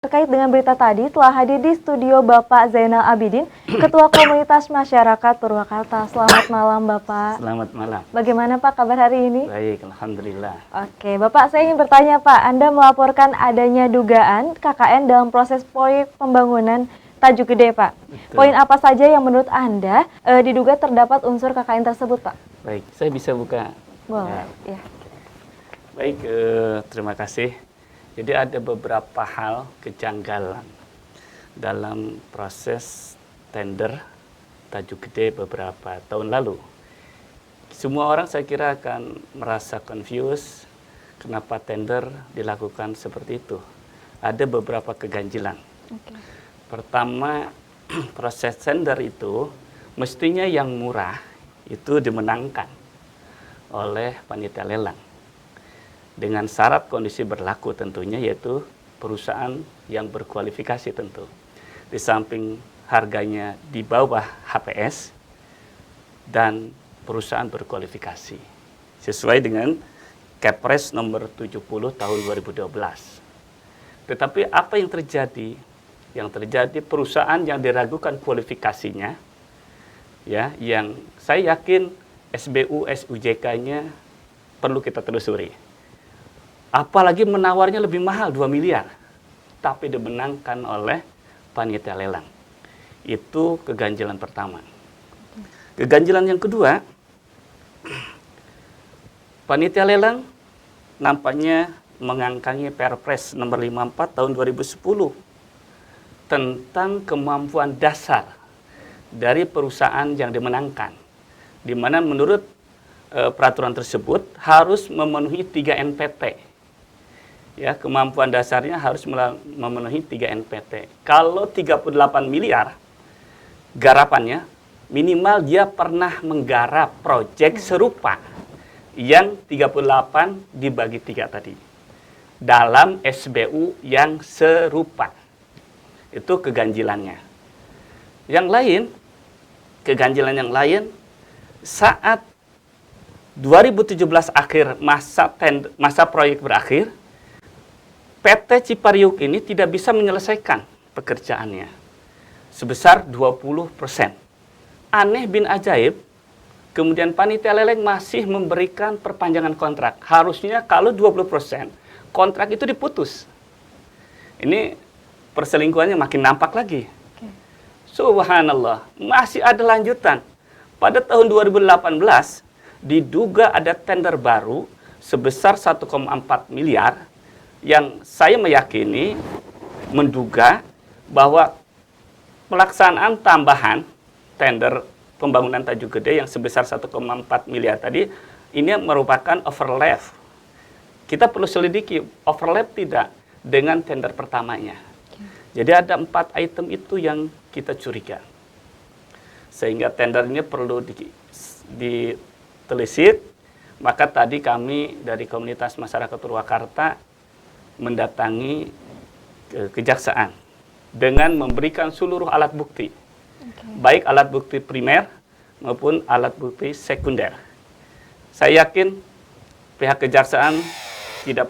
Terkait dengan berita tadi, telah hadir di studio Bapak Zainal Abidin, Ketua Komunitas Masyarakat Purwakarta. Selamat malam, Bapak. Selamat malam. Bagaimana, Pak, kabar hari ini? Baik, alhamdulillah. Oke, Bapak, saya ingin bertanya, Pak. Anda melaporkan adanya dugaan KKN dalam proses proyek pembangunan Tajuk Gede, Pak. Betul. Poin apa saja yang menurut Anda diduga terdapat unsur KKN tersebut, Pak? Baik, saya bisa buka. Boleh, ya. Baik, terima kasih. Jadi ada beberapa hal kejanggalan dalam proses tender Tajuk Gede beberapa tahun lalu. Semua orang saya kira akan merasa confused kenapa tender dilakukan seperti itu. Ada beberapa keganjilan. Okay. Pertama, proses tender itu mestinya yang murah itu dimenangkan oleh panitia lelang. Dengan syarat kondisi berlaku tentunya, yaitu perusahaan yang berkualifikasi tentu. Di samping harganya di bawah HPS dan perusahaan berkualifikasi. Sesuai dengan Kepres nomor 70 tahun 2012. Tetapi apa yang terjadi? Yang terjadi perusahaan yang diragukan kualifikasinya, ya, yang saya yakin SBU, SUJK-nya perlu kita telusuri. Apalagi menawarnya lebih mahal, 2 miliar. Tapi dimenangkan oleh panitia lelang. Itu keganjilan pertama. Keganjilan yang kedua, panitia lelang nampaknya mengangkangi Perpres nomor 54 tahun 2010 tentang kemampuan dasar dari perusahaan yang dimenangkan. Di mana menurut peraturan tersebut harus memenuhi 3 NPT. Ya, kemampuan dasarnya harus memenuhi 3 NPT. Kalau 38 miliar garapannya, minimal dia pernah menggarap proyek serupa yang 38 dibagi 3 tadi. Dalam SBU yang serupa. Itu keganjilannya. Yang lain, keganjilan yang lain, saat 2017 akhir masa proyek berakhir, PT Cipariuk ini tidak bisa menyelesaikan pekerjaannya sebesar 20%. Aneh bin ajaib, kemudian panitia lelang masih memberikan perpanjangan kontrak. Harusnya kalau 20%, kontrak itu diputus. Ini perselingkuhannya makin nampak lagi. Okay. Subhanallah, masih ada lanjutan. Pada tahun 2018, diduga ada tender baru sebesar 1,4 miliar yang saya meyakini, menduga bahwa pelaksanaan tambahan tender pembangunan Tajuk Gede yang sebesar 1,4 miliar tadi, ini merupakan overlap. Kita perlu selidiki, overlap tidak dengan tender pertamanya. Jadi ada 4 item itu yang kita curiga. Sehingga tender ini perlu ditelisik. Maka tadi kami dari Komunitas Masyarakat Purwakarta mendatangi kejaksaan dengan memberikan seluruh alat bukti. Baik alat bukti primer maupun alat bukti sekunder. Saya yakin pihak kejaksaan tidak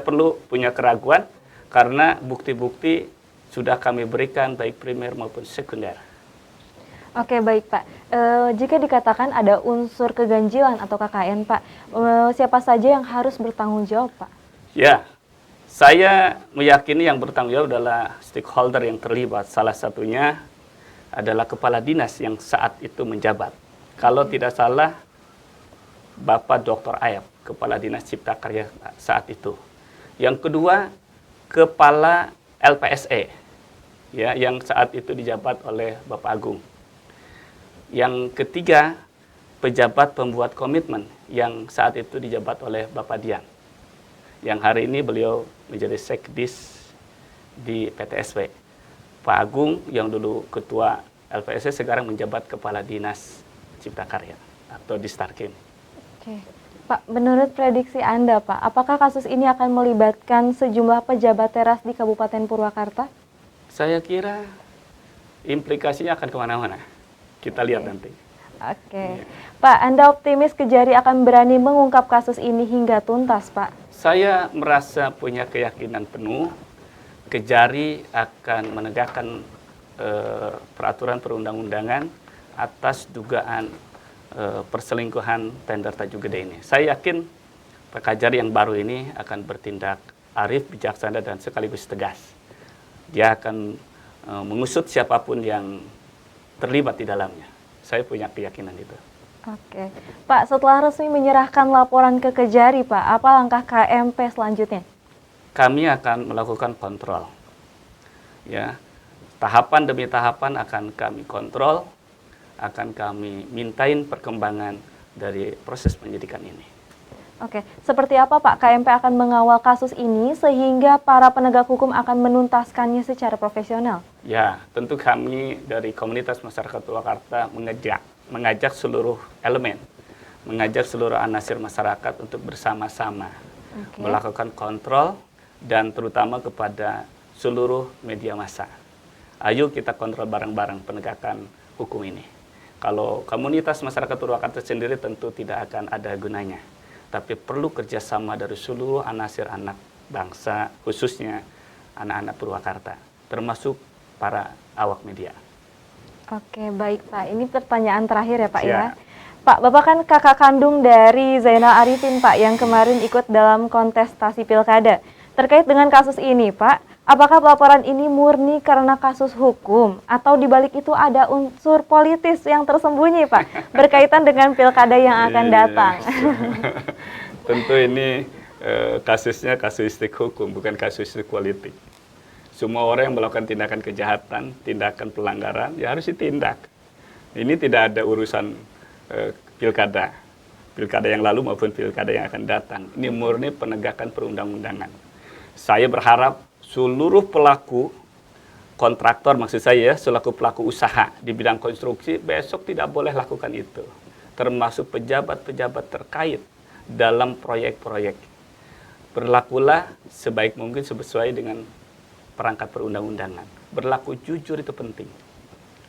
perlu punya keraguan karena bukti-bukti sudah kami berikan baik primer maupun sekunder. Oke, baik, Pak. Jika dikatakan ada unsur keganjilan atau KKN, Pak, siapa saja yang harus bertanggung jawab, Pak? Ya, saya meyakini yang bertanggung jawab adalah stakeholder yang terlibat. Salah satunya adalah kepala dinas yang saat itu menjabat. Kalau tidak salah, Bapak Dr. Ayab, kepala dinas Cipta Karya saat itu. Yang kedua, kepala LPSE, ya, yang saat itu dijabat oleh Bapak Agung. Yang ketiga, pejabat pembuat komitmen yang saat itu dijabat oleh Bapak Dian. Yang hari ini beliau menjadi sekdis di PTSW. Pak Agung yang dulu ketua LPSC sekarang menjabat kepala dinas Cipta Karya atau Distarkim. Oke. Pak, menurut prediksi Anda, Pak, apakah kasus ini akan melibatkan sejumlah pejabat teras di Kabupaten Purwakarta? Saya kira implikasinya akan kemana-mana. Kita lihat nanti. Oke. Pak, Anda optimis Kejari akan berani mengungkap kasus ini hingga tuntas, Pak? Saya merasa punya keyakinan penuh Kejari akan menegakkan peraturan perundang-undangan atas dugaan perselingkuhan tender Tajuk Gede ini. Saya yakin Pak Kajari yang baru ini akan bertindak arif, bijaksana, dan sekaligus tegas. Dia akan mengusut siapapun yang terlibat di dalamnya. Saya punya keyakinan itu. Oke, Pak, setelah resmi menyerahkan laporan ke Kejari, Pak, apa langkah KMP selanjutnya? Kami akan melakukan kontrol. Ya, tahapan demi tahapan akan kami kontrol, akan kami mintain perkembangan dari proses penyidikan ini. Oke, seperti apa Pak KMP akan mengawal kasus ini sehingga para penegak hukum akan menuntaskannya secara profesional? Ya, tentu kami dari komunitas masyarakat Purwakarta mengajak seluruh elemen, mengajak seluruh anasir masyarakat untuk bersama-sama melakukan kontrol dan terutama kepada seluruh media massa. Ayo kita kontrol bareng-bareng penegakan hukum ini. Kalau komunitas masyarakat Purwakarta sendiri tentu tidak akan ada gunanya. Tapi perlu kerjasama dari seluruh anasir anak bangsa, khususnya anak-anak Purwakarta, termasuk para awak media. Oke, baik Pak. Ini pertanyaan terakhir ya Pak ya. Pak, Bapak kan kakak kandung dari Zainal Arifin Pak yang kemarin ikut dalam kontestasi pilkada. Terkait dengan kasus ini Pak, apakah laporan ini murni karena kasus hukum atau dibalik itu ada unsur politis yang tersembunyi Pak berkaitan dengan pilkada yang akan datang? Tentu ini kasusnya kasuistik hukum, bukan kasuistik politik. Semua orang yang melakukan tindakan kejahatan, tindakan pelanggaran, ya harus ditindak. Ini tidak ada urusan pilkada yang lalu maupun pilkada yang akan datang. Ini murni penegakan perundang-undangan. Saya berharap seluruh pelaku kontraktor, maksud saya selaku pelaku usaha di bidang konstruksi, besok tidak boleh lakukan itu. Termasuk pejabat-pejabat terkait dalam proyek-proyek. Berlakulah sebaik mungkin sesuai dengan perangkat perundang-undangan. Berlaku jujur itu penting.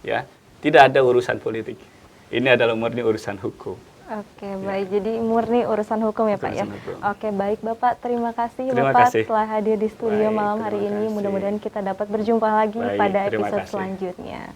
Ya, tidak ada urusan politik. Ini adalah murni urusan hukum. Oke, baik. Jadi murni urusan hukum ya Pak ya. Hukum. Oke, baik Bapak. Terima kasih Terima Bapak kasih. telah hadir di studio malam hari ini. Mudah-mudahan kita dapat berjumpa lagi pada episode selanjutnya.